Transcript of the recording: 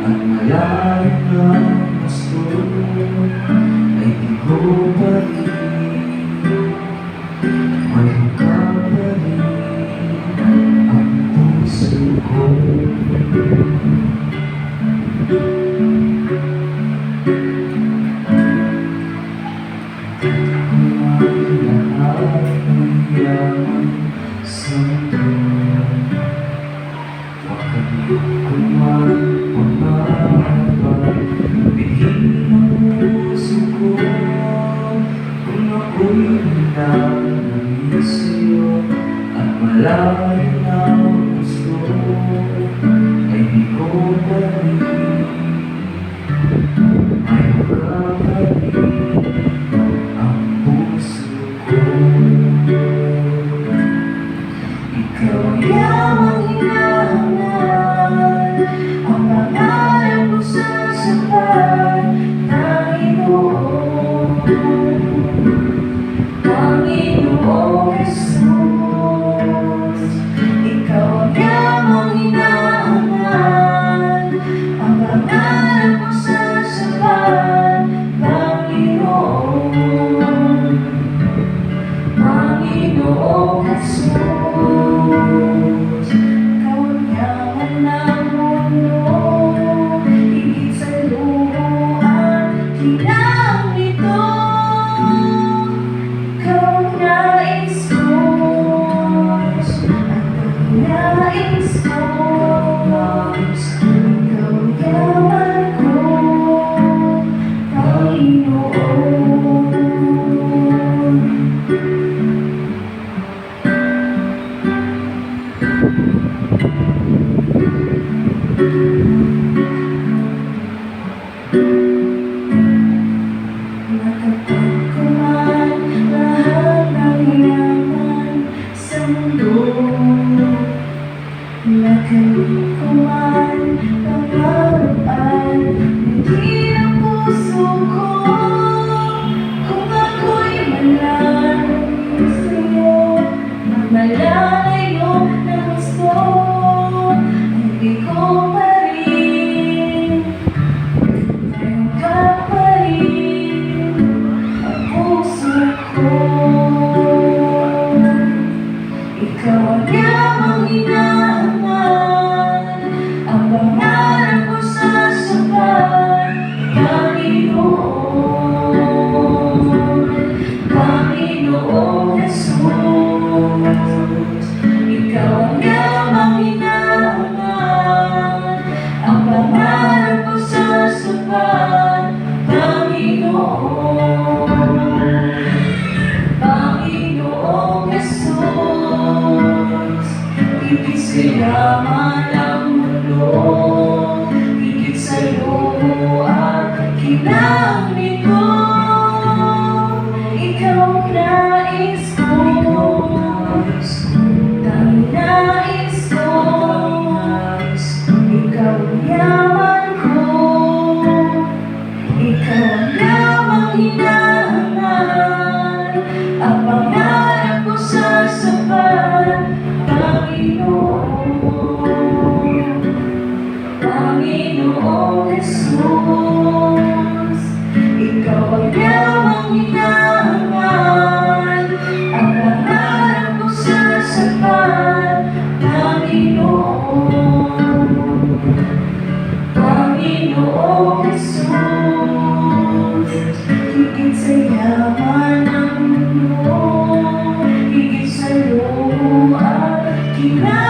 At malalim ng gusto ay di ko pa rin may kapalit ang puso ko. Lahat ng yaman sa mundo, kuman pumabag, bighin ang puso ko. Kung ako'y nagdadamit sa'yo at malalim na gusto ay di ko pa rin may kapalit ang puso ko. Ikaw ang yamang hinahangal, ang pangarap ko sa sapat, Panginoon, Panginoong Jesus. Ikaw ang yamang hinahangal, ang pangarap ko sa sapat, Panginoon, Panginoong Jesus. Nakapagkuman lahat ng yaman sa mundo, nakapagkuman pangarapan, hindi ang puso ko. Kung ako'y malalim sa'yo, magmalayo ng gusto, hindi ko pa rin mayroong kapalit ang puso ko. Ikaw ang yamang hinahangal, ang pangarap ko sa sapat, Panginoon, Panginoong Jesus. Ikaw ang yamang hinahangal, ang pangarap ko sa sapat, Panginoon, Panginoong Jesus. Higit sa yaman ang mundo, higit sa luho at kinanglit ko, ikaw ang nais ko, tanging nais ko. Ikaw ang yaman ko, ikaw ang yamang hinahangal, ang pangarap ko sa sapat, Panginoon, Panginoong Jesus. Ikaw ang yamang hinahangal, ang pangarap ko sa sapat, Panginoon, Panginoong Jesus. Higit sa yaman ng mundo, higit sa luho at kinanglit